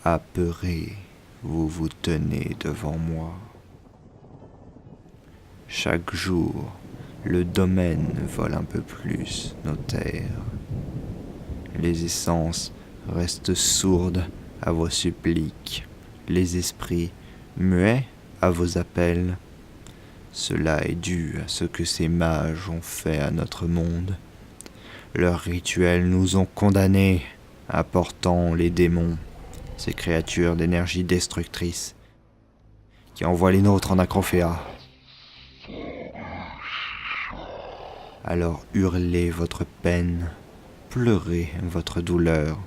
Apeuré, vous vous tenez devant moi. Chaque jour, le domaine vole un peu plus nos terres. Les essences restent sourdes à vos suppliques, les esprits muets à vos appels. Cela est dû à ce que ces mages ont fait à notre monde. Leurs rituels nous ont condamnés, apportant les démons, ces créatures d'énergie destructrice, qui envoient les nôtres en acrophéa. Alors hurlez votre peine, pleurez votre douleur,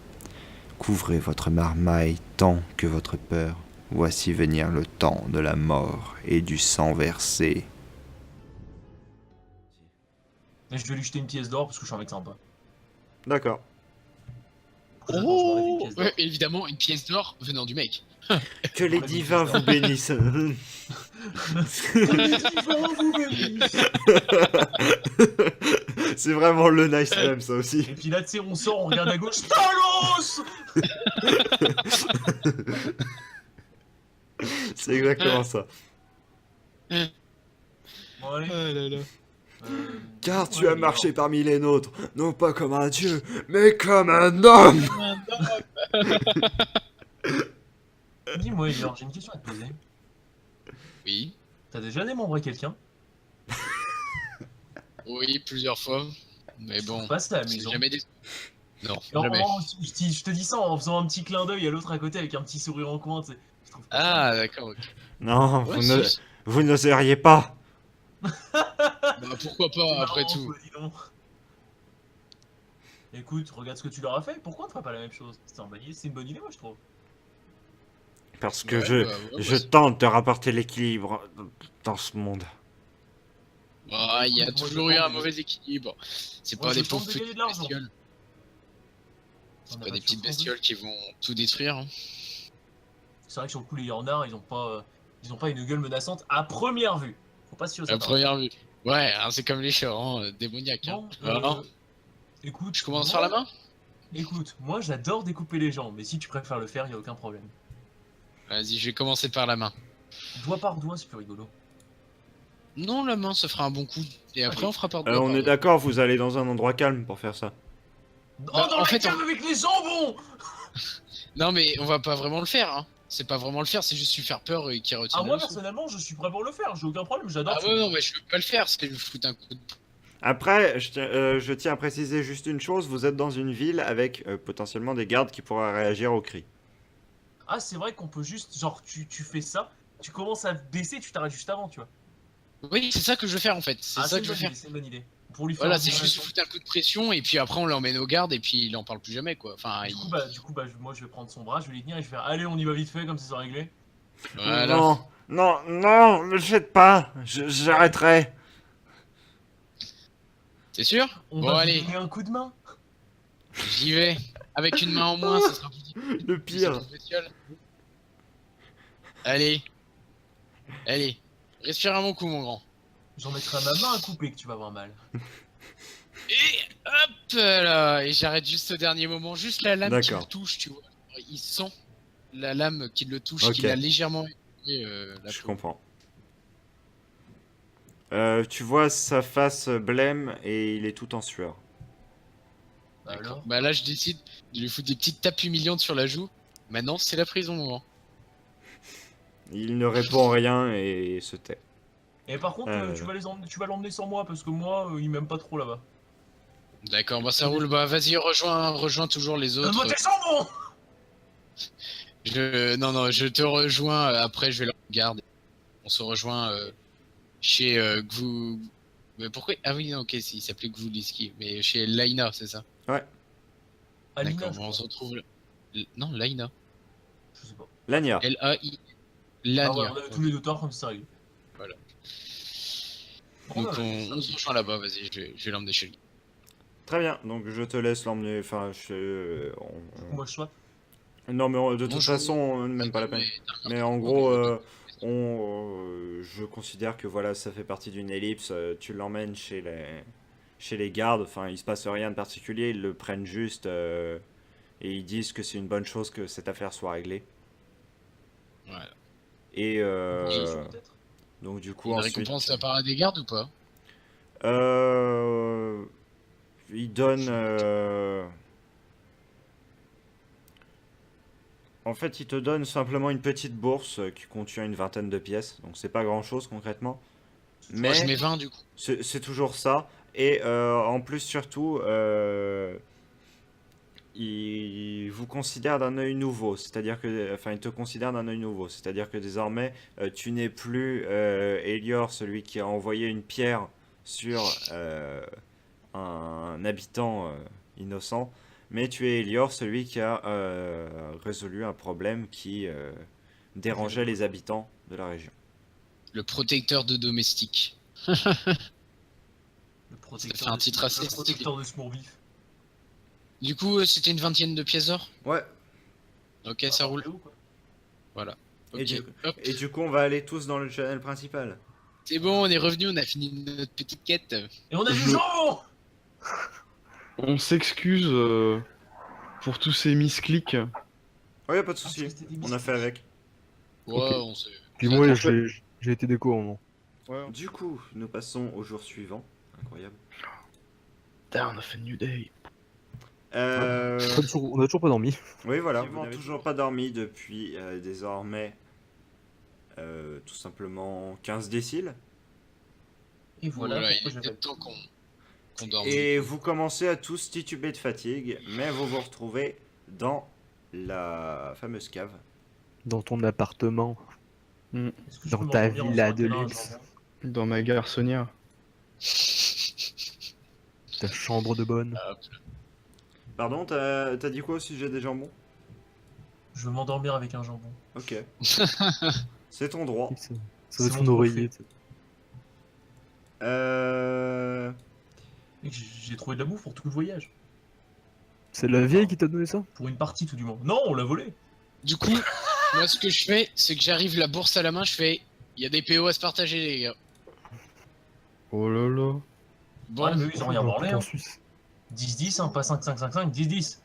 couvrez votre marmaille tant que votre peur. Voici venir le temps de la mort et du sang versé. Et je vais lui jeter une pièce d'or parce que je suis un mec sympa. D'accord. Attends, je m'enlève une Oh pièce d'or. ouais, évidemment, une pièce d'or venant du mec. Que les divins vous bénissent. C'est vraiment le nice même ça aussi. Et puis là, tu sais, on sort, on regarde à gauche. Talos. C'est exactement ça. Bon, allez. Oh là là. Car tu Ouais, as mais marché parmi les nôtres, non pas comme un dieu, mais comme un homme. Dis-moi, Elior, j'ai une question à te poser. Oui, T'as déjà démembré quelqu'un? oui, plusieurs fois. Mais bon, Pas c'est c'est amusant. jamais des... Non, Alors, jamais. je te dis ça en faisant un petit clin d'œil à l'autre à côté avec un petit sourire en coin, tu sais. Je trouve pas ça. Ah, d'accord, ok. Non, Ouais, si. vous n'oseriez pas. Bah, pourquoi C'est pas, après marrant, tout. quoi, dis donc. Écoute, regarde ce que tu leur as fait. Pourquoi on ferait pas la même chose? C'est une bonne idée, moi, je trouve. Parce que Ouais, je, bah, ouais, je bah, tente de rapporter l'équilibre dans ce monde. Ah, il y a Écoute, moi, je toujours eu tente un de- mauvais équilibre. C'est Moi, pas je des tente pauvres de gagner petites de l'argent. bestioles. On C'est a pas pas des de petites chance non plus. bestioles qui vont tout détruire. Hein. C'est vrai que sur le coup, les Yornars, ils ont pas une gueule menaçante à première vue. Faut pas se fier aux À apparences. première vue. Ouais, hein, c'est comme les chats, hein, démoniaques. Hein. Bon, Voilà. écoute, Je commence par la main? moi j'adore découper les gens, mais si tu préfères le faire, y a aucun problème. Vas-y, je vais commencer par la main. Doigt par doigt, c'est plus rigolo. Non, la main, ça fera un bon coup. Et après, Allez. on fera par doigt. On par est doigt. d'accord, vous allez dans un endroit calme pour faire ça. Oh, Bah, dans en la fait, cave avec les jambons! Non, mais on va pas vraiment le faire. Hein. C'est pas vraiment le faire, c'est juste lui faire peur et qu'il Ah, retire la moi leçon. personnellement, je suis prêt pour le faire, j'ai aucun problème, Ah j'adore. ouais, non, mais je veux pas le faire, c'est lui foutre un coup de... Après, je tiens à préciser juste une chose, vous êtes dans une ville avec potentiellement des gardes qui pourraient réagir aux cris. Ah, c'est vrai qu'on peut juste, genre, tu fais ça, tu commences à baisser, tu t'arrêtes juste avant, tu vois. Oui, c'est ça que je veux faire en fait. C'est Ah, ça c'est que une je veux bonne faire. idée, c'est une bonne idée. Pour lui faire Voilà, un c'est peu juste de foutre un coup de pression et puis après on l'emmène au garde et puis il en parle plus jamais quoi. Enfin, Moi je vais prendre son bras, je vais lui tenir et je vais faire allez, on y va vite fait, comme ça c'est réglé. voilà. Non, non, non, ne le faites pas, j'arrêterai. C'est sûr? On Bon va allez, lui donner un coup de main. j'y vais. Avec une main en moins, ça sera plus difficile. Le Puis cette pire. bestiole. Allez, allez. Respire un bon coup mon grand. J'en mettrai à ma main à couper que tu vas avoir mal. Et hop là. Et j'arrête juste au dernier moment, juste la lame qui le D'accord. touche, tu vois. Il sent la lame qui le touche, Ok. qui l'a légèrement écouté, la Je peau. comprends. Tu vois sa face blême et il est tout en sueur. Bah D'accord. alors. Bah là je décide de lui foutre des petites tapes humiliantes sur la joue. Maintenant c'est la prison mon grand. Il ne répond rien et se tait. Et par contre, tu vas l'emmener sans moi parce que moi, il m'aime pas trop là-bas. D'accord, bah ça roule, bah vas-y rejoins toujours les Donne-moi autres. tes jambons! Non, je te rejoins, après je vais le regarder. On se rejoint chez Gvou... Mais pourquoi... Ah oui, non, ok, il s'appelait Gvouliski, mais chez Laina, c'est ça? Ouais, Alina, D'accord, je bon, on se crois. retrouve... Non, Laina. Je sais pas. Lania. L-A-I... Ah ouais, Lania. on avait tous les deux tort comme c'est sérieux. Voilà. Bon, Donc bah, on se rejoint là-bas, vas-y, je vais l'emmener chez lui. Très bien, donc je te laisse l'emmener. Enfin, moi je saute. Non, mais de toute Bonjour. façon, même pas la peine. Mais en gros, je considère que voilà, ça fait partie d'une ellipse. Tu l'emmènes chez les gardes. Enfin, il se passe rien de particulier. Ils le prennent juste. Et ils disent que c'est une bonne chose que cette affaire soit réglée. Voilà. Et Peut-être. donc du coup Une ensuite, récompense de la part des gardes ou pas? ils donnent. En fait, ils te donnent simplement une petite bourse qui contient une vingtaine de pièces. Donc c'est pas grand-chose concrètement. Moi, je Mais mets 20 du coup. c'est toujours ça. Et en plus surtout, ils vous considèrent d'un œil nouveau. C'est-à-dire que, enfin, ils te considèrent d'un œil nouveau. C'est-à-dire que désormais, tu n'es plus Elior, celui qui a envoyé une pierre sur un habitant innocent, mais tu es Elior, celui qui a résolu un problème qui dérangeait les habitants de la région. Le protecteur de domestiques. Le Ça fait un titre assez le protecteur de Smourbif. Du coup, c'était une vingtaine de pièces d'or? Ouais, Ok, ça roule. Quoi. Voilà. et, Ok, du, hop. et du coup, on va aller tous dans le channel principal. C'est bon, on est revenu, on a fini notre petite quête. Et on a du Je- jambon. On s'excuse pour tous ces misclics. Ouais, y a pas de Ah, souci, c'était des on a fait avec. Ouais, Ok. on sait. Puis Ça moi, marche. j'ai été déco au moment. Ouais. Du coup, nous passons au jour suivant. Incroyable. Putain, on a fait New Day. On a toujours pas dormi. Oui, voilà, vous n'avez toujours pas dormi depuis désormais tout simplement 15 déciles. Et voilà, Voilà, il pourquoi est j'appelle. peut-être temps qu'on dorme. Et vous commencez à tous tituber de fatigue, mais vous vous retrouvez dans la fameuse cave. Dans ton appartement, Est-ce que je dans peux ta m'endormir en villa faisant de un câlin à un luxe. jambon Dans ma garçonnière. ta chambre de bonne. Hop. Pardon, t'as dit quoi au sujet des jambons? Je veux m'endormir avec un jambon. Ok. C'est ton droit. Ça doit C'est être mon son trophée. oreiller. tu sais. Mec, j'ai trouvé de la bouffe pour tout le voyage. C'est la vieille qui t'a donné ça? Pour une partie tout du moins. Non, on l'a volé. Du coup, moi, ce que je fais, c'est que j'arrive la bourse à la main, je fais. Il y a des PO à se partager, les gars. Oh là là. Bon, Ouais, mais eux, ils ont rien branlé. En Hein. Suisse. 10-10, hein, pas 5-5-5-5, 10-10.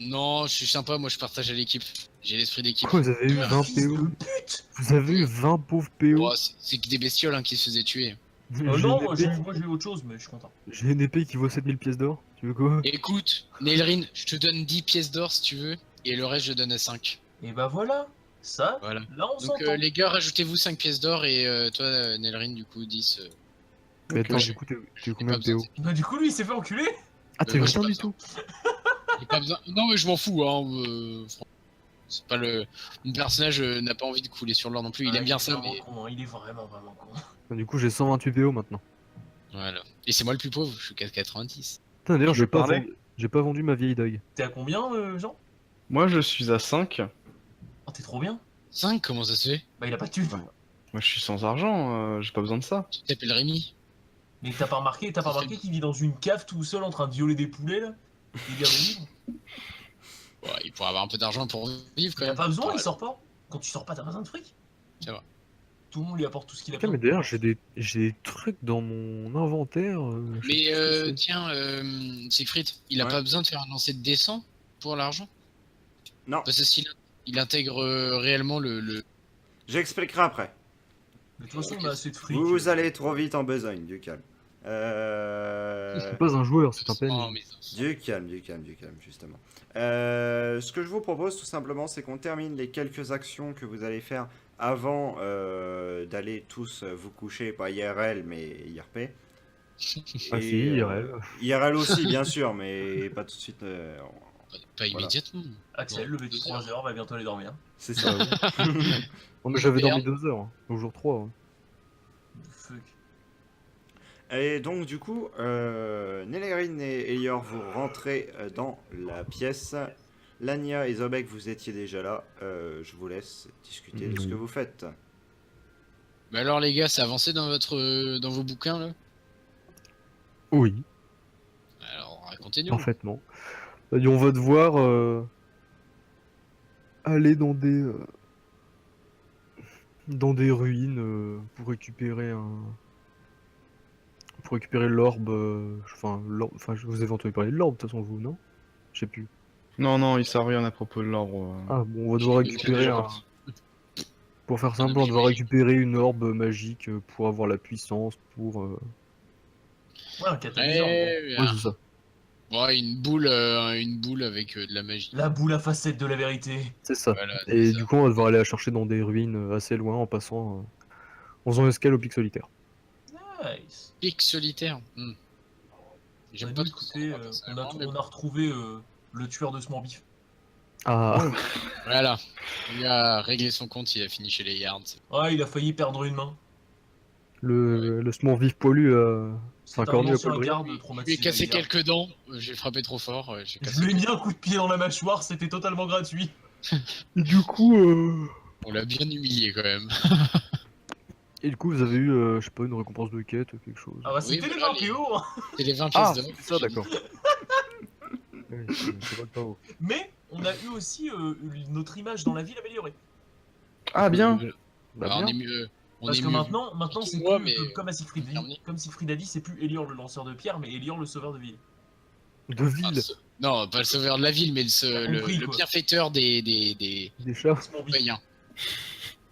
non, je suis sympa, moi, je partage à l'équipe. J'ai l'esprit d'équipe. Quoi, vous avez eu 20 Fils PO? de pute. Vous avez eu 20 pauvres PO? Bon, c'est que des bestioles hein, qui se faisaient tuer. J'ai Non, une moi épée j'ai eu autre chose, mais je suis content. J'ai une épée qui vaut 7000 pièces d'or. Tu veux quoi? Écoute, Nelrin, je te donne 10 pièces d'or si tu veux, et le reste, je donne à 5. Et bah voilà, ça, Voilà. là on Donc, s'entend. les gars, rajoutez-vous 5 pièces d'or, et toi, Nelrin, du coup, 10. Mais attends, Ok. du coup, t'es J'ai combien pas de PO? besoin Bah du coup lui il s'est fait enculer. Ah, t'es moi, j'ai rien pas du besoin. tout? J'ai pas besoin. Non, mais je m'en fous, hein. C'est pas le. Mon personnage n'a pas envie de couler sur l'or non plus, il aime bien est ça, vraiment mais. con, hein, il est vraiment con. Du coup, j'ai 128 PO maintenant. Voilà. Et c'est moi le plus pauvre, je suis qu'à 90. Putain, d'ailleurs, Je peux parler j'ai pas vendu ma vieille dog. T'es à combien Jean? Moi, je suis à 5. Oh t'es trop bien. 5, comment ça se fait? Bah il a pas de thune. Ouais. Moi, je suis sans argent. J'ai pas besoin de ça. Tu t'appelles Rémi? Mais t'as pas remarqué qu'il vit dans une cave tout seul en train de violer des poulets là? Il vient de vivre. Ouais, il pourrait avoir un peu d'argent pour vivre quand Il a même. pas besoin, Ouais. il sort pas. Quand tu sors pas t'as pas besoin de fric. C'est vrai. Tout le monde lui apporte tout ce qu'il a Putain, besoin. mais d'ailleurs, j'ai des trucs dans mon inventaire. Je sais Mais plus ce que c'est. tiens, Siegfried, il a Ouais. pas besoin de faire un lancer de descend pour l'argent? Non, Parce que s'il il intègre réellement le. j'expliquerai après. Mais de toute façon on a assez de fric. Vous allez trop vite en besogne, du calme. C'est pas un joueur, c'est un PNJ. Oh, mais- Du calme, justement. Ce que je vous propose tout simplement, c'est qu'on termine les quelques actions que vous allez faire avant d'aller tous vous coucher, pas IRL mais IRP. Ah si, IRL. IRL aussi, bien sûr, mais pas tout de suite. Pas immédiatement. Axel, Bon, levé de 2 3 heures, va bientôt aller dormir. C'est ça. Non, mais j'avais Merde. dormi 2 heures, hein, au jour 3. hein. Fuck. Et donc du coup, Nellerin et Elior, vous rentrez dans la pièce. Lania et Zobek, vous étiez déjà là. Je vous laisse discuter de ce que vous faites. Mais alors les gars, c'est avancé dans dans vos bouquins là? Oui, Alors racontez-nous. parfaitement. Et on va devoir aller dans des ruines pour récupérer l'orbe. Enfin, vous avez entendu parler de l'orbe de toute façon, vous, non? Je sais plus. Non, il sert à rien à propos de l'arbre. Ah bon, on va devoir J'ai récupérer déjà un... parti. Pour faire simple, on va devoir récupérer une orbe magique pour avoir la puissance, pour... Ouais, un catalyseur. en gros. Ouais, Ouais, c'est ça. ouais, une boule avec de la magie. La boule à facettes de la vérité. C'est ça. Voilà, Et c'est du ça. coup, on va devoir aller la chercher dans des ruines assez loin en passant... en faisant escale au pic solitaire. Nice. Pic solitaire. J'aime Bah, pas nous, trop écoutez, ça, on a, personnellement, mais on a retrouvé le tueur de Smorbif. Ah, voilà. Il a réglé son compte, il a fini chez les Yards. Ouais, il a failli perdre une main. le small vif poilu, c'est C'est un un cornu à ancien poil brillant. garde Je lui ai traumatisé. cassé d'ailleurs. quelques dents, j'ai frappé trop fort, j'ai Je cassé lui ai quelques- mis un coup de pied dans la mâchoire, c'était totalement gratuit. Et du coup, On l'a bien humilié quand même. vous avez eu, je sais pas, une récompense de quête, quelque chose. Ah bah Oui, c'était les voilà, 20 PO, hein. C'est les 20 Ah, pièces d'or. c'est ça, d'accord. Oui, c'est pas le pao. Mais on a eu aussi notre image dans la ville améliorée. Ah, bien. Bah, Bah, on bien. est mieux. On Parce est que mieux. maintenant c'est Moi, plus mais- comme à Siegfried terminé. comme Siegfried a dit, c'est plus Elior le lanceur de pierre, mais Elior le sauveur de ville. De Ah, ville, non, pas le sauveur de la ville, mais compris, le quoi. bienfaiteur des des chats. Smorbif. citoyens.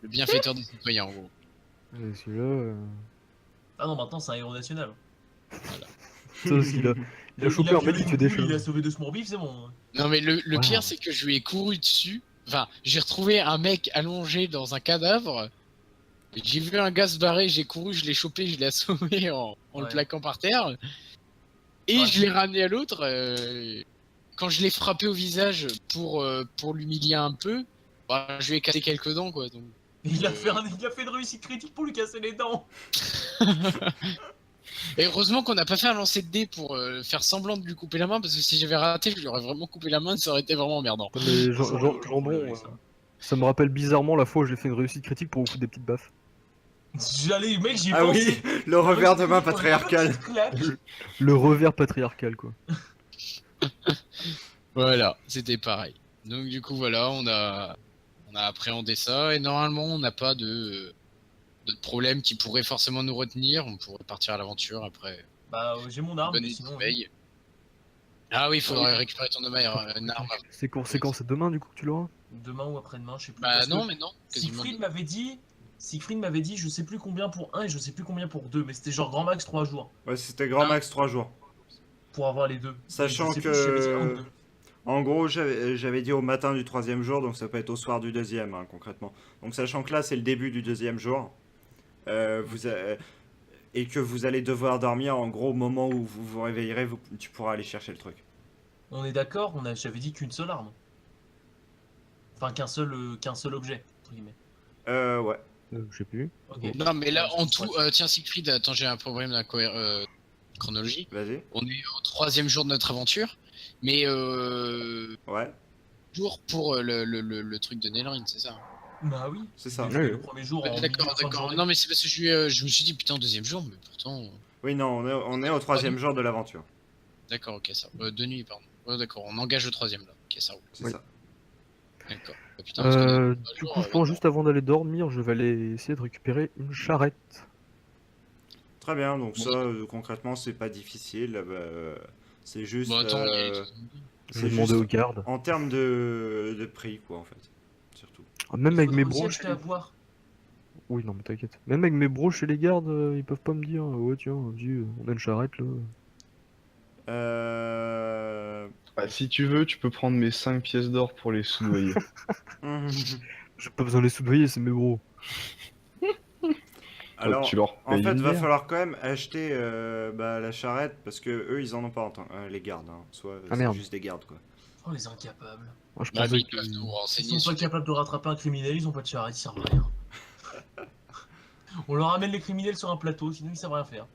Le bienfaiteur des citoyens, en gros. Et celui-là, Ah non, maintenant c'est un héros national. ça aussi, il a chopé un mec violé qui fait une des poule, il a chats. sauvé deux Smorbif, c'est bon. Non, mais le Wow. pire, c'est que je lui ai couru dessus. Enfin, j'ai retrouvé un mec allongé dans un cadavre. J'ai vu un gars se barrer, j'ai couru, je l'ai chopé, je l'ai assommé en le Ouais. plaquant par terre. Et Ouais. je l'ai ramené à l'autre. Quand je l'ai frappé au visage pour l'humilier un peu, bah, je lui ai cassé quelques dents, quoi. Donc... Il a fait une réussite critique pour lui casser les dents. Et heureusement qu'on n'a pas fait un lancer de dés pour faire semblant de lui couper la main, parce que si j'avais raté, je lui aurais vraiment coupé la main, ça aurait été vraiment emmerdant. Putain, mais J'aurais aucun Jambon, problème avec ça. ça me rappelle bizarrement la fois où j'ai fait une réussite critique pour vous foutre des petites baffes. J'allais, mec, j'y ai Ah pensé. oui, le revers de main Petite patriarcal. claque. Le revers patriarcal, quoi. Voilà, c'était pareil. Donc du coup, voilà, on a appréhendé ça, et normalement, on n'a pas de problème qui pourrait forcément nous retenir. On pourrait partir à l'aventure après. Bah, j'ai mon arme, Bonne mais nuit de sinon. sommeil. Ah oui, il faudrait récupérer ton une arme. C'est quand, c'est demain, du coup, que tu l'auras? Demain ou après-demain, je sais plus. Bah parce non, que mais non. Quasiment. Siegfried m'avait dit, je sais plus combien pour 1 et je sais plus combien pour 2, mais c'était genre grand max 3 jours Ouais, c'était grand Ah. max 3 jours. pour avoir les deux. Sachant Je sais plus si j'avais dit un ou que... deux. En gros, j'avais dit au matin du troisième jour, donc ça peut être au soir du deuxième, hein, concrètement. Donc sachant que là, c'est le début du deuxième jour, et que vous allez devoir dormir, en gros, au moment où vous vous réveillerez, tu pourras aller chercher le truc. On est d'accord, j'avais dit qu'une seule arme. Enfin, qu'un seul objet, entre guillemets. Ouais. Je sais plus. Ok. Non, mais là, Ouais, en c'est tout, vrai. tiens, Siegfried, attends, j'ai un problème de chronologie. Vas-y. On est au troisième jour de notre aventure, mais Ouais, jour pour le truc de Nelryn, c'est ça? Bah oui. c'est ça. C'était Ouais. le premier jour. Ouais, en d'accord, milieu de fin de d'accord. journée. Non, mais c'est parce que je me suis dit, putain, deuxième jour, mais pourtant. Oui, non, on est au troisième jour de l'aventure. D'accord, ok, ça. De nuit, pardon. Ouais, d'accord, on engage le troisième là. Ok, ça roule. C'est Oui. ça. D'accord. Putain, parce qu'on est dans Du trois jours, coup, je pense juste avant d'aller dormir, je vais aller essayer de récupérer une charrette. Très bien, donc Bon. ça, concrètement, c'est pas difficile. C'est juste... Bon, attends, il y a les euh, trucs. Je c'est vais demander juste aux gardes. en termes de prix, quoi, en fait. Surtout. Ah, même Il avec mes faudrait aussi broches. acheter à boire. Oui, non, mais t'inquiète. Même avec mes broches et les gardes, ils peuvent pas me dire, ouais, tiens, vas-y, on a une charrette là. Bah, si tu veux, tu peux prendre mes 5 pièces d'or pour les soudoyer. J'ai pas besoin de les soudoyer, c'est mes bros. Alors, tu leur en payes fait, une va bière. falloir quand même acheter la charrette parce que eux, ils en ont pas en temps. Les gardes, hein. Soit Ah, c'est merde. juste des gardes, quoi. Oh, les incapables. Moi, je Bah, pensais mais ils que... peuvent nous Ils renseigner sont sur pas capables de rattraper un criminel, ils ont pas de charrette, ils servent à rien. On leur amène les criminels sur un plateau, sinon ils savent rien faire.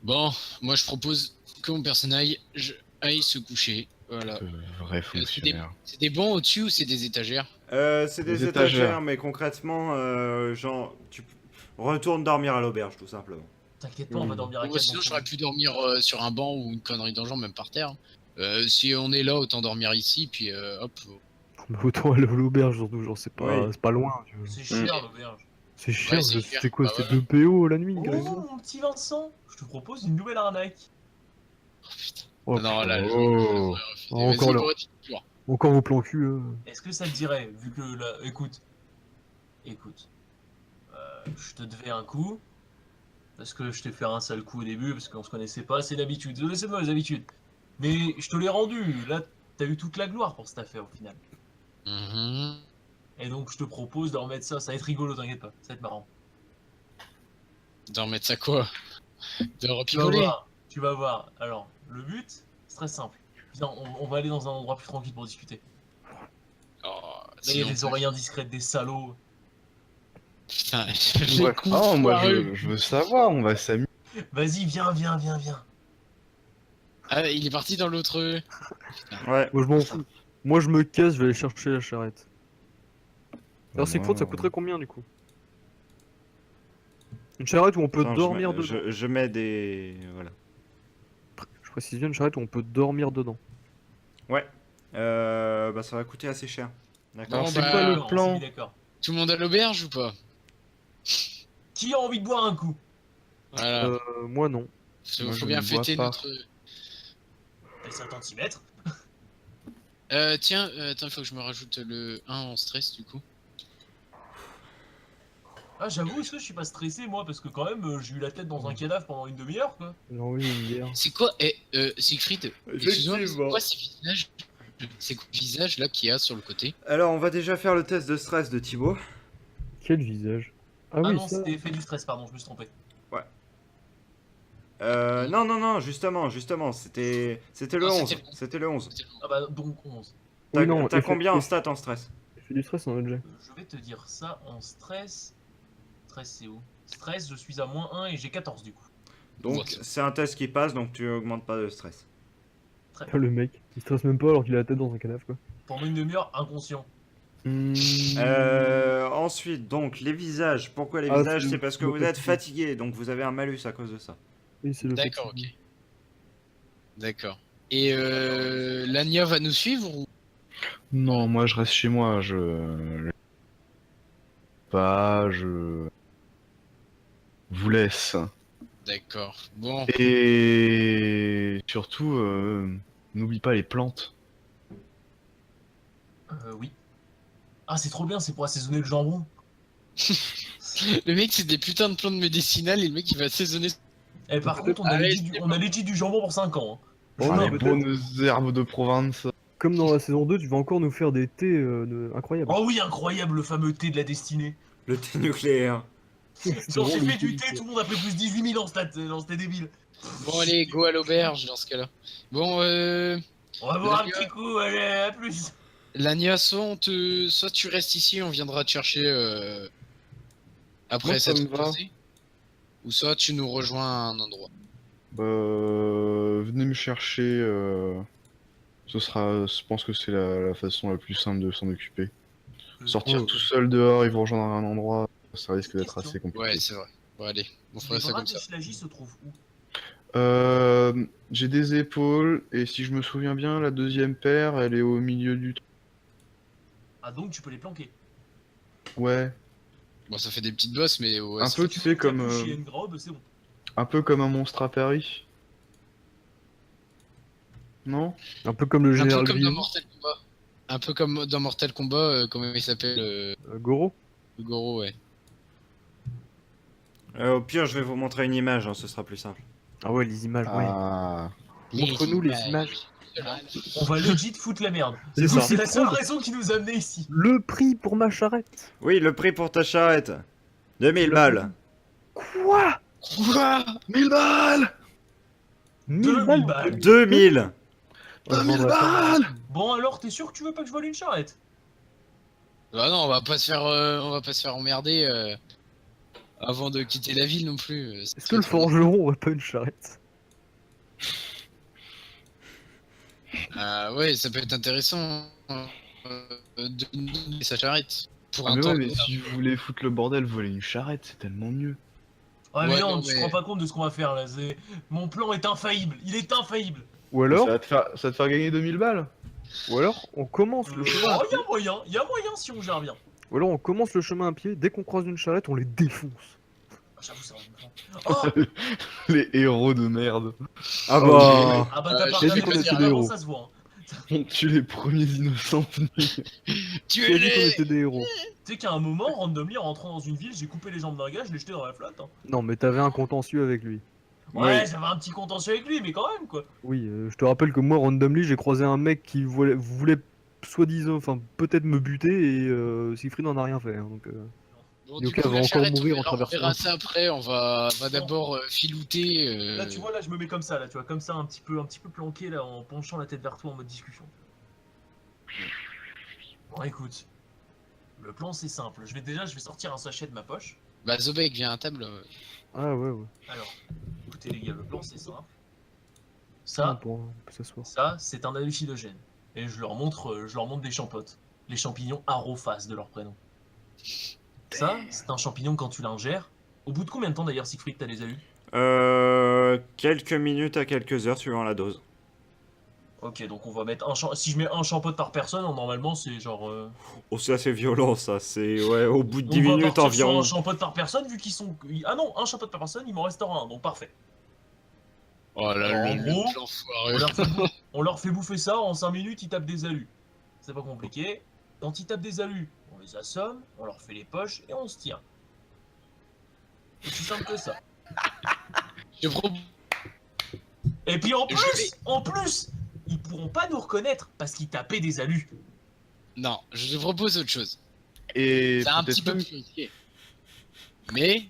Bon, moi je propose que mon personnage aille se coucher. Voilà. Vrai fonctionnaire. C'est des bancs au-dessus ou c'est des étagères? C'est des Des étagères, étagères. mais concrètement, genre, retourne dormir à l'auberge, tout simplement. T'inquiète pas, on va dormir à Bon, 4 sinon j'aurais pu dormir sur un banc ou une connerie dans le genre, même par terre. Si on est là, autant dormir ici, puis hop. Mais autant aller à l'auberge, surtout, genre, c'est pas, Oui. c'est pas loin. Tu vois. C'est cher l'auberge. C'est cher, Ouais, c'est cher. c'était quoi? Bah, C'était voilà. 2 PO la nuit, Oh carrément. mon petit Vincent, je te propose une nouvelle arnaque. Oh putain. Oh, non, là, Oh. Encore vas-y, là. redis-moi. Encore vos plans cul. Est-ce que ça te dirait, vu que là, écoute, je te devais un coup, parce que je t'ai fait un sale coup au début, parce qu'on se connaissait pas, c'est l'habitude, c'est de mauvaise habitude. Mais je te l'ai rendu, là, t'as eu toute la gloire pour cette affaire au final. Mhm. Et donc je te propose de remettre ça, ça va être rigolo, t'inquiète pas, ça va être marrant. D'en remettre ça quoi? De Tu vas repicoler? voir, tu vas voir. Alors, le but, c'est très simple. Viens, on va aller dans un endroit plus tranquille pour discuter. Oh, Là, il y sinon, a les oreilles indiscrètes des salauds. putain, Ouais. Ah, moi je veux savoir, on va s'amuser. Vas-y, viens. Ah, il est parti dans l'autre. Ouais. Moi je m'en fous. Moi je me casse, je vais aller chercher la charrette. Alors Siegfried, ça Moi, coûterait combien du coup? Une charrette où on peut Attends, dormir dedans. je mets des... Voilà. Je précise bien une charrette où on peut dormir dedans. Ouais. Bah ça va coûter assez cher. D'accord. Bon, c'est bah, quoi le On s'est plan? mis d'accord. Tout le monde à l'auberge ou pas? Qui a envie de boire un coup? Voilà. Moi non. Faut, moi, faut je bien ne bois fêter pas. notre. Laisse un temps de s'y mettre. Tiens, attends, il faut que je me rajoute le 1 en stress du coup. Ah, j'avoue, est-ce que je suis pas stressé moi? Parce que quand même, j'ai eu la tête dans un cadavre pendant une demi-heure quoi. Non, oui, une bière. C'est quoi? Siegfried, excuse-moi, mais c'est Effectivement. quoi ces visages? C'est quoi le visage là qu'il y a sur le côté? Alors on va déjà faire le test de stress de Thibaut. Quel visage? Ah Ah oui, non, ça. c'était fait du stress, pardon, je me suis trompé. Non, justement, c'était le Ah, 11. c'était le- C'était le 11. Ah bah, donc 11. T'as Oui, non, t'as effet- combien en effet- stats en stress? Effet du stress en objet. Je vais te dire ça en stress. Stress, c'est où? Stress, je suis à -1 et j'ai 14 du coup. Donc What? c'est un test qui passe, donc tu augmentes pas de stress. Très bien. Ah, le mec, il stresse même pas alors qu'il a la tête dans un canapé quoi. Pendant une demi-heure, inconscient. Ensuite, donc les visages. Pourquoi les Ah, visages? c'est C'est le- parce que le vous êtes fatigue. fatigué, donc vous avez un malus à cause de ça. Oui, c'est le D'accord, ok. fatigue. D'accord. Et Lania va nous suivre ou... Non, moi je reste chez moi, je vous laisse. D'accord. Bon. Et surtout, n'oublie pas les plantes. Oui. Ah, c'est trop bien, c'est pour assaisonner le jambon. Le mec, c'est des putains de plantes médicinales et le mec, il va assaisonner. Eh, par contre, Allez, on a legit du jambon pour 5 ans. Hein. Oh, Ah, non, les peut-être. bonnes herbes de Provence. Comme dans la saison 2, tu vas encore nous faire des thés incroyables. Oh oui, incroyable, le fameux thé de la destinée. Le thé nucléaire. Si on s'est fait du thé, tout le monde a pris plus 18 000 en stats, c'était débile. Bon, allez, go à l'auberge dans ce cas-là. Bon, On va boire un Les petit coup, allez, à plus. Lania, soit tu restes ici, on viendra te chercher après Moi, ça cette me va. passée. Ou soit tu nous rejoins à un endroit. Bah, venez me chercher. Ce sera, je pense que c'est la façon la plus simple de s'en occuper. Sortir Oh. tout seul dehors et vous rejoindre à un endroit, ça risque d'être Question. assez compliqué. Ouais, c'est vrai. Bon, allez, on ferait Les ça bras comme de ça. Schlagy se trouvent où? J'ai des épaules et si je me souviens bien, la deuxième paire, elle est au milieu du. Ah, donc tu peux les planquer. Ouais, Bon, ça fait des petites bosses, mais ouais, un c'est- peu, tu sais, comme Capuche et Engrobe, c'est bon. un peu comme un monstre à Paris. Non? Un peu comme le un peu général comme dans Grievous. Mortal Kombat. Un peu comme dans Mortal Kombat, comment il s'appelle Goro. le Goro, ouais. Au pire, je vais vous montrer une image, hein, ce sera plus simple. Ah ouais, les images, ouais. Ah. Montre-nous les images. On va legit foutre la merde. C'est C'est ça. c'est la seule raison qui nous a amenés ici. Le prix pour ma charrette. Oui, le prix pour ta charrette. 2000 balles. Quoi? Quoi? 1000 balles! 2000 balles. balles. 2000. 2000 balles! Bon, alors, t'es sûr que tu veux pas que je vole une charrette? Bah non, on va pas se faire emmerder avant de quitter la ville non plus. Est-ce que le forgeron aurait pas une charrette? Ah ouais, ça peut être intéressant de nous donner sa charrette. Pour Ah un mais temps. ouais, mais si vous voulez foutre le bordel, voler une charrette, c'est tellement mieux. Ah, mais Ouais, non, non, tu te mais- rends pas compte de ce qu'on va faire là. Mon plan est infaillible. Il est infaillible. Ou alors, Ça va te faire gagner 2000 balles? on commence le chemin. Oh, y a moyen si on gère bien. Ou alors on commence le chemin à pied. Dès qu'on croise une charrette, on les défonce. Ah, j'avoue, c'est un bon plan. Oh, Les héros de merde. Ah Oh, bah. ah bah, t'as pas j'ai regardé dit qu'on le était tir des avant, héros. ça se voit. Hein. On tue les premiers innocents venus. Qui a dit qu'on Tuez-les. était des héros? Tu sais qu'à un moment, randomly, en rentrant dans une ville, j'ai coupé les jambes d'un gars, je l'ai jeté dans la flotte. Hein. Non, mais t'avais un contentieux avec lui. Ouais, Oui. j'avais un petit contentieux avec lui, mais quand même, quoi. Oui, je te rappelle que moi, randomly, j'ai croisé un mec qui voulait soi-disant, enfin, peut-être me buter et Siegfried n'en a rien fait. Hein, donc, Bon, Yoka du coup, va la encore charrette, mourir en on verra traversant. ça après. On va d'abord filouter. Là, tu vois, là, je me mets comme ça, là, tu vois, comme ça, un petit peu planqué, là, en penchant la tête vers toi en mode discussion. Bon, écoute, le plan, c'est simple. Je vais sortir un sachet de ma poche. Bah, Zobek vient à table. Ah ouais. Alors, écoutez, les gars, le plan, c'est simple. On Ça, peut s'asseoir. ça, c'est un hallucinogène. Et je leur montre des champotes. Les champignons arophas de leur prénom. Ça, c'est un champignon quand tu l'ingères. Au bout de combien de temps d'ailleurs, Siegfried, t'as les as eu? Quelques minutes à quelques heures suivant la dose. Ok, donc on va mettre si je mets un champote par personne, normalement c'est genre. Oh, c'est assez violent ça, c'est ouais, au bout de On 10 va minutes partir sur environ. un champote par personne vu qu'ils sont. Ah non, un champote par personne, il m'en restera un, donc parfait. Oh là Alors, là, en gros, l'enfoiré. On leur fait bouffer ça, en 5 minutes ils tapent des alus. C'est pas compliqué. Quand ils tapent des alus, on les assomme, on leur fait les poches et on se tire. C'est aussi simple que ça. Je propose. Et puis Je vais- en plus, ils pourront pas nous reconnaître parce qu'ils tapaient des alus. Non, je te propose autre chose. Et C'est un peut-être petit peu même- plus risqué. Mais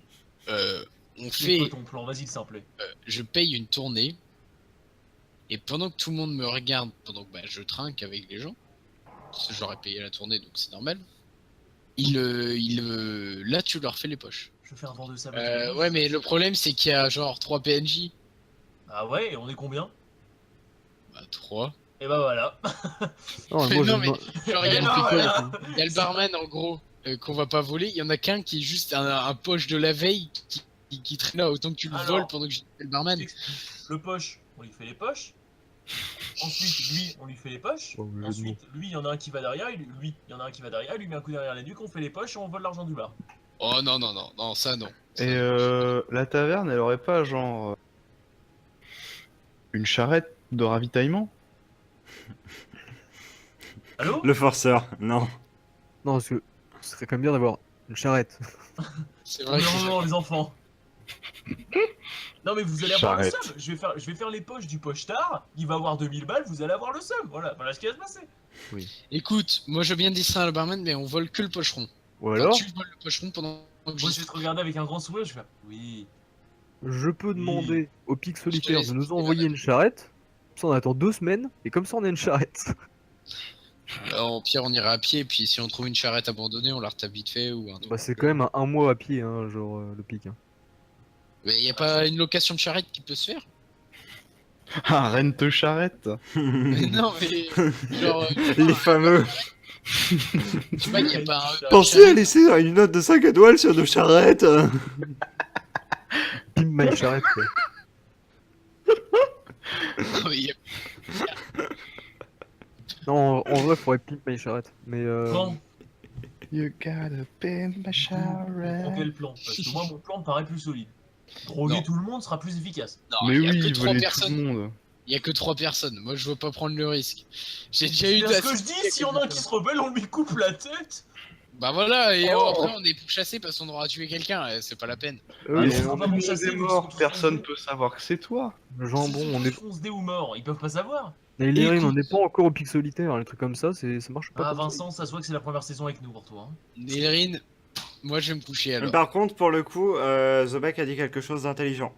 on C'est fait. quoi ton plan? Vas-y, s'il te plaît. Je paye une tournée. Et pendant que tout le monde me regarde, pendant que je trinque avec les gens, parce que j'aurais payé la tournée donc c'est normal. Là tu leur fais les poches. Je fais un vent de sable. Ouais, mais le problème c'est qu'il y a genre 3 PNJ. Ah ouais, et on est combien? Bah 3. Et bah voilà. Non, Mais moi, non, je- mais genre, il y a Et le bah truc, voilà. il y a le barman en gros qu'on va pas voler. Il y en a qu'un qui est juste un poche de la veille qui traîne là autant que tu le Alors. voles pendant que j'ai le barman. Le poche, on lui fait les poches. Ensuite, lui, on lui fait les poches. Oh, le jeu de Ensuite, lui, il y en a un qui va derrière. Il y en a un qui va derrière. Il lui met un coup derrière la nuque. On fait les poches et on vole l'argent du bar. Oh non, non, non, non, ça non. Ça, Et la taverne, elle aurait pas genre une charrette de ravitaillement? Allô? Le forceur, non. Non, parce que ce serait quand même bien d'avoir une charrette. c'est vrai que Non, non, les enfants. Non, mais vous allez avoir le Charrette. seum. Je vais faire les poches du pochetard. Il va avoir 2000 balles. Vous allez avoir le seum. Voilà ce qui va se passer. Écoute, moi je veux bien distraire le barman, mais on vole que le pocheron. Ou Enfin, alors, tu voles le pocheron pendant que Moi, je je vais te regarder avec un grand sourire. Je vais faire oui. je peux demander au Pic Solitaire laisse de nous quitter envoyer la une charrette. Ça, on attend 2 semaines. Et comme ça, on a une charrette. Au pire, on ira à pied, puis si on trouve une charrette abandonnée, on la retape vite fait ou un truc. Bah, c'est quand même un mois à pied, hein, genre le Pic. Hein. Mais y a pas une location de charrette qui peut se faire? Ah, rente charrette. Mais non, mais genre. Les fameux. Je sais pas, y a pas un. Pensez à laisser une note de 5 étoiles sur nos charrettes. Pimp my charrette, quoi. Non, mais y a- Non, en vrai, faudrait pimp my charrette. Mais Bon, You gotta pin my prends charrette. quel plan? Parce que moi, mon plan me paraît plus solide. Droguer Non. tout le monde sera plus efficace. Non, Mais y a oui, que 3 voler tout personnes. le monde. Il y a que 3 personnes. Moi, je veux pas prendre le risque. J'ai déjà eu C'est ce que assez- je dis. S'il y en a un qui se rebelle, on lui coupe la tête. Bah voilà, et Oh. après on est pourchassé parce qu'on aura tué quelqu'un, c'est pas la peine. eux, Et on si va tout pas le monde chasser, est ils mort, sont personne tous- peut savoir que c'est toi. le jambon, on est. Fonce ou mort, ils peuvent pas savoir. Mais les Écoute. on n'est pas encore au Pic Solitaire, les trucs comme ça, ça marche pas. Ah, comme ça. Vincent, ça se voit que c'est la première saison avec nous pour toi. Hein. Nélerine, moi je vais me coucher alors. Par contre, pour le coup, Zobek a dit quelque chose d'intelligent.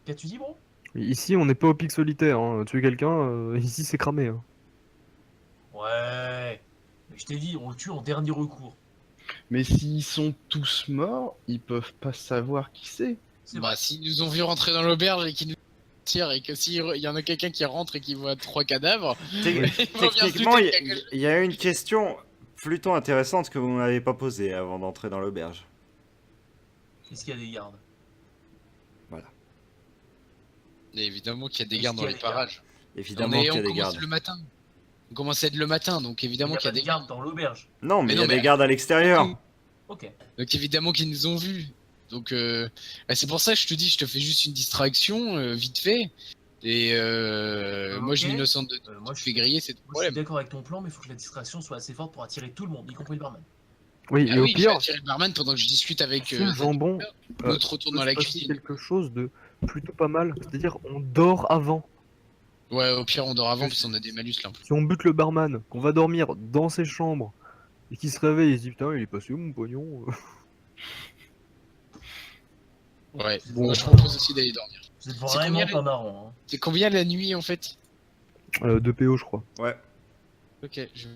Qu'as-tu dit, bro? Ici, on n'est pas au Pic Solitaire. Hein. Tuer quelqu'un, ici, c'est cramé. Hein. Ouais. Mais je t'ai dit, on le tue en dernier recours. Mais s'ils sont tous morts, ils peuvent pas savoir qui c'est. C'est Bah vrai. s'ils nous ont vu rentrer dans l'auberge et qu'ils nous tirent et que s'il y en a quelqu'un qui rentre et qui voit 3 cadavres, ils vont bien se Techniquement, douter qu'il y a quelque- il y a une question plutôt intéressante que vous m'avez pas posée avant d'entrer dans l'auberge. Est-ce qu'il y a des gardes? Mais évidemment qu'il y a des Est-ce gardes qu'il dans y a les des gardes parages. Évidemment qu'il y a on des commence gardes. le matin. On commence à être le matin, donc Il évidemment n'y a qu'il y a pas de des gardes dans l'auberge. Non, mais Mais il y non, a des mais- gardes à l'extérieur. Ok. Donc évidemment qu'ils nous ont vus. Donc c'est pour ça que je te dis, je te fais juste une distraction, vite fait. Et moi, je Ok. m'innocente de tout. Moi, Moi, je je fais griller, c'est tout le Moi, je suis problème. d'accord avec ton plan, mais il faut que la distraction soit assez forte pour attirer tout le monde, y compris le barman. Oui, Ah et au oui, je vais pire, attirer le barman pendant que je discute avec si le jambon, l'autre retourne peut dans se la passer cuisine. quelque chose de plutôt pas mal. C'est-à-dire, on dort avant. Ouais, au pire, on dort avant parce qu'on a des malus là. Si on bute le barman, qu'on va dormir dans ses chambres, et qu'il se réveille et se dit putain, il est passé où mon pognon? Ouais, Bon. moi je propose aussi d'aller dormir. Vous êtes C'est vraiment combien, pas marrant. Hein. C'est combien la nuit en fait? 2 PO, je crois. Ouais. Ok, je...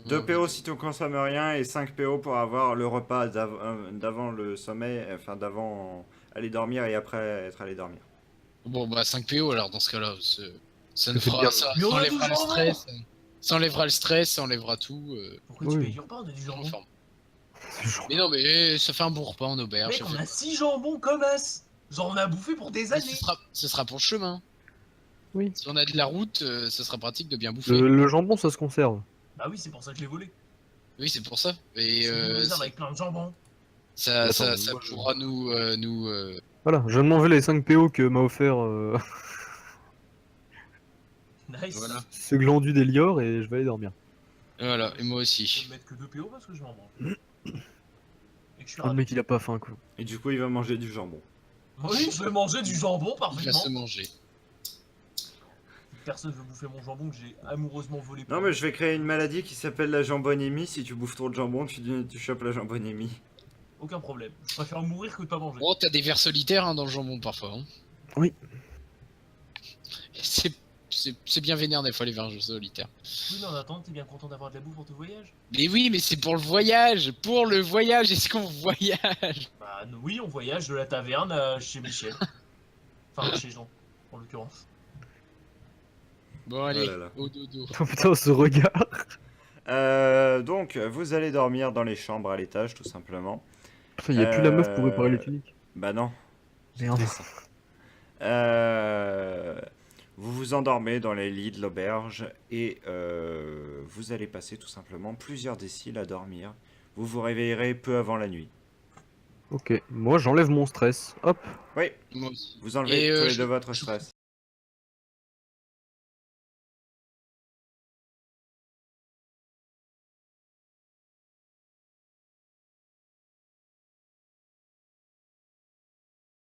2 PO si tu consommes rien et 5 PO pour avoir le repas d'avant le sommeil, enfin d'avant aller dormir et après être allé dormir. Bon bah 5 PO alors dans ce cas-là, ça nous fait fera, bien. ça Mais on a enlèvera du le jambon. stress, ça enlèvera le stress, ça enlèvera tout. Pourquoi Oui. tu payes du repas? On a du jambon. Conforme. Mais non mais ça fait un bon repas en auberge. Mec, ça on fait- a 6 jambons comme as. Genre, on a bouffé pour des Mais années. ce sera pour le chemin. Oui. Si on a de la route, ce sera pratique de bien bouffer. Le jambon, ça se conserve. Bah oui, c'est pour ça que je l'ai volé. Oui, c'est pour ça. Et C'est une réserve avec plein de jambon. ça Attends, ça moi, je- pourra nous Voilà, je viens de manger les 5 PO que m'a offert Nice. voilà. ce glandu d'Elior et je vais aller dormir. Voilà, et moi Je aussi. vais me mettre que 2 PO parce que je m'en mange. Et que je suis Ah, le ravi. mec, il a pas faim, quoi. Et du coup, il va manger du jambon. Oui, je vais manger du jambon Il va parfaitement. se manger. Personne veut bouffer mon jambon que j'ai amoureusement volé. Non, mais je vais créer une maladie qui s'appelle la jambonémie. Si tu bouffes trop de jambon, tu chopes la jambonémie. Aucun problème. Je préfère mourir que de pas manger. Bon, t'as des vers solitaires hein, dans le jambon parfois. Hein. Oui. C'est bien vénère des fois les vers solitaires. Oui, mais en attendant, t'es bien content d'avoir de la bouffe pour ton voyage? Mais oui, mais c'est pour le voyage. Pour le voyage, est-ce qu'on voyage? Bah oui, on voyage de la taverne chez Michel. Enfin, chez Jean, en l'occurrence. Bon allez, Oh là là. au dodo. Oh, putain, ce regard. Donc, vous allez dormir dans les chambres à l'étage, tout simplement. Putain, il y a plus la meuf pour réparer les tuniques. Bah non. Merde. C'était ça. Vous vous endormez dans les lits de l'auberge et vous allez passer tout simplement plusieurs déciles à dormir. Vous vous réveillerez peu avant la nuit. Ok, moi j'enlève mon stress. Hop. Oui, Moi aussi. vous enlevez Et, tous les je- deux votre stress.